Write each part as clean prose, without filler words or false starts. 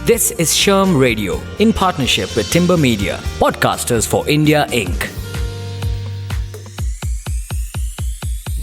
This is Sherm Radio in partnership with Timber Media, Podcasters for India Inc.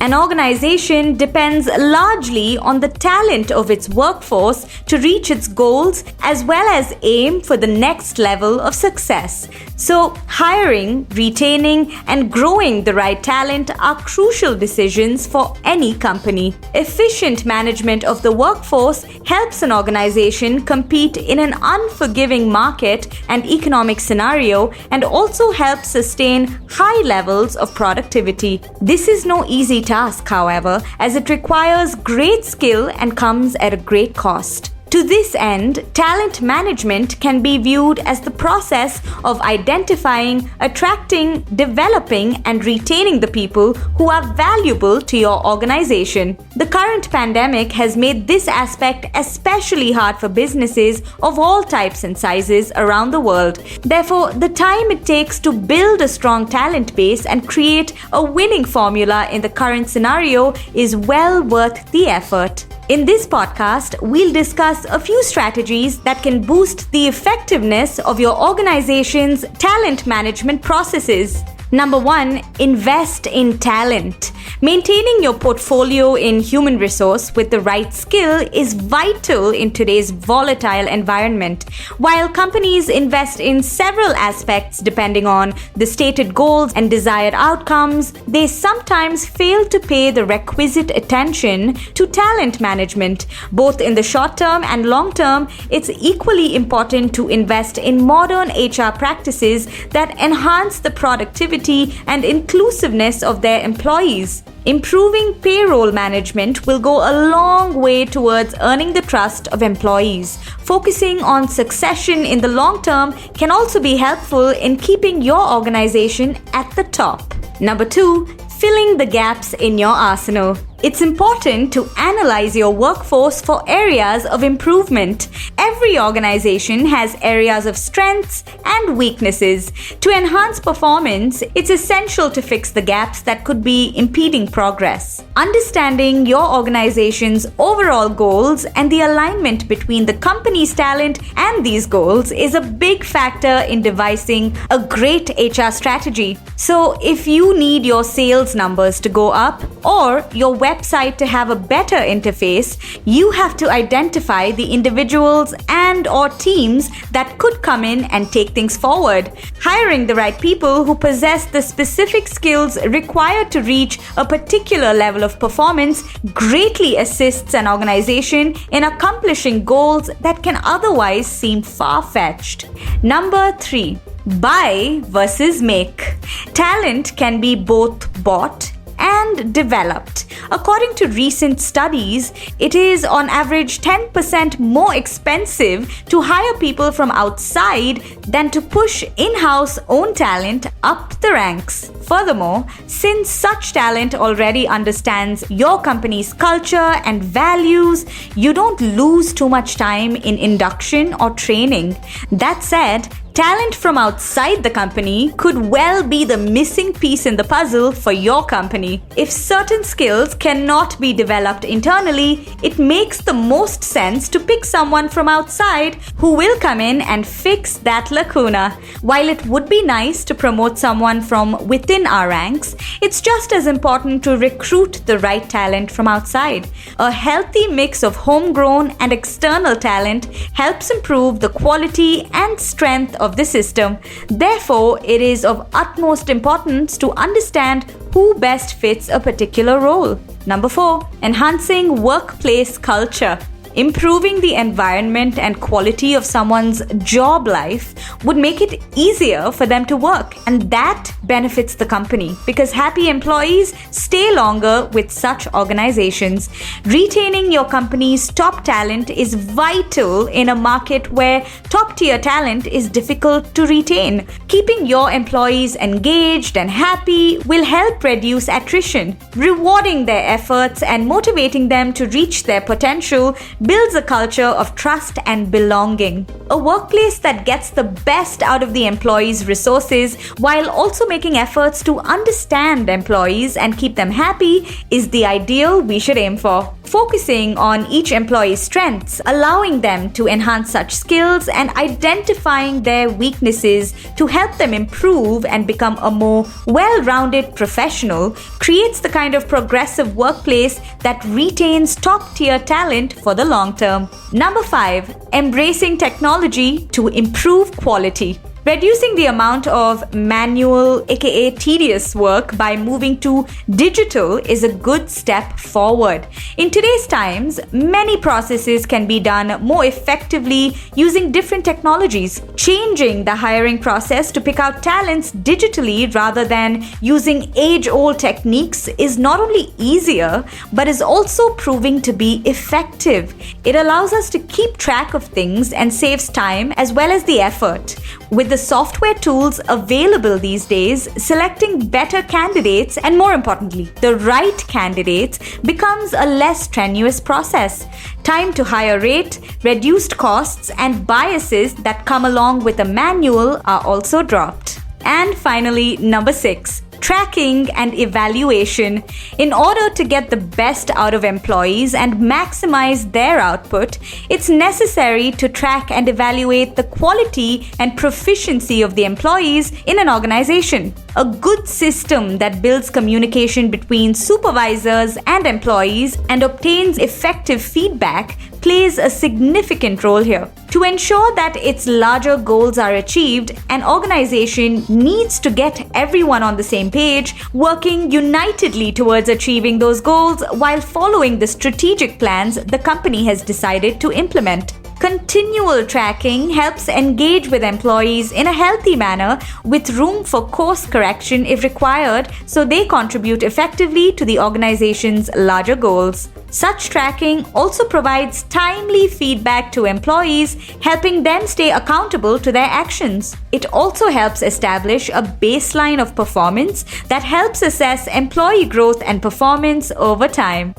An organization depends largely on the talent of its workforce to reach its goals as well as aim for the next level of success. So, hiring, retaining, and growing the right talent are crucial decisions for any company. Efficient management of the workforce helps an organization compete in an unforgiving market and economic scenario and also helps sustain high levels of productivity. This is no easy task, however, as it requires great skill and comes at a great cost. To this end, talent management can be viewed as the process of identifying, attracting, developing, and retaining the people who are valuable to your organization. The current pandemic has made this aspect especially hard for businesses of all types and sizes around the world. Therefore, the time it takes to build a strong talent base and create a winning formula in the current scenario is well worth the effort. In this podcast, we'll discuss a few strategies that can boost the effectiveness of your organization's talent management processes. Number 1, invest in talent. Maintaining your portfolio in human resource with the right skill is vital in today's volatile environment. While companies invest in several aspects depending on the stated goals and desired outcomes, they sometimes fail to pay the requisite attention to talent management. Both in the short term and long term, it's equally important to invest in modern HR practices that enhance the productivity and inclusiveness of their employees. Improving payroll management will go a long way towards earning the trust of employees. Focusing on succession in the long term can also be helpful in keeping your organization at the top. Number 2, filling the gaps in your arsenal. It's important to analyze your workforce for areas of improvement. Every organization has areas of strengths and weaknesses. To enhance performance, it's essential to fix the gaps that could be impeding progress. Understanding your organization's overall goals and the alignment between the company's talent and these goals is a big factor in devising a great HR strategy. So, if you need your sales numbers to go up or your website to have a better interface, you have to identify the individuals and or teams that could come in and take things forward. Hiring the right people who possess the specific skills required to reach a particular level of performance greatly assists an organization in accomplishing goals that can otherwise seem far-fetched. Number 3, buy versus make. Talent can be both bought and developed. According to recent studies, it is on average 10% more expensive to hire people from outside than to push in-house own talent up the ranks. Furthermore, since such talent already understands your company's culture and values, you don't lose too much time in induction or training. That said, talent from outside the company could well be the missing piece in the puzzle for your company. If certain skills cannot be developed internally, it makes the most sense to pick someone from outside who will come in and fix that lacuna. While it would be nice to promote someone from within our ranks, it's just as important to recruit the right talent from outside. A healthy mix of homegrown and external talent helps improve the quality and strength of the system. Therefore, it is of utmost importance to understand who best fits a particular role. Number 4, enhancing workplace culture. Improving the environment and quality of someone's job life would make it easier for them to work, and that benefits the company because happy employees stay longer with such organizations. Retaining your company's top talent is vital in a market where top-tier talent is difficult to retain. Keeping your employees engaged and happy will help reduce attrition. Rewarding their efforts and motivating them to reach their potential builds a culture of trust and belonging. A workplace that gets the best out of the employees' resources while also making efforts to understand employees and keep them happy is the ideal we should aim for. focusing on each employee's strengths, allowing them to enhance such skills, and identifying their weaknesses to help them improve and become a more well-rounded professional creates the kind of progressive workplace that retains top-tier talent for the long term. Number 5, embracing technology to improve quality. Reducing the amount of manual, aka tedious work by moving to digital is a good step forward. In today's times, many processes can be done more effectively using different technologies. Changing the hiring process to pick out talents digitally rather than using age-old techniques is not only easier, but is also proving to be effective. It allows us to keep track of things and saves time as well as the effort. With the software tools available these days, selecting better candidates and, more importantly, the right candidates becomes a less strenuous process. Time to hire rate, reduced costs, and biases that come along with a manual are also dropped. And finally, number 6. Tracking and evaluation. In order to get the best out of employees and maximize their output, it's necessary to track and evaluate the quality and proficiency of the employees in an organization. A good system that builds communication between supervisors and employees and obtains effective feedback plays a significant role here. To ensure that its larger goals are achieved, an organization needs to get everyone on the same page, working unitedly towards achieving those goals while following the strategic plans the company has decided to implement. Continual tracking helps engage with employees in a healthy manner with room for course correction if required, so they contribute effectively to the organization's larger goals. Such tracking also provides timely feedback to employees, helping them stay accountable to their actions. It also helps establish a baseline of performance that helps assess employee growth and performance over time.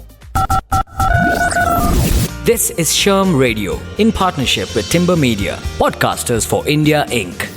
This is Sherm Radio in partnership with Timber Media, Podcasters for India Inc.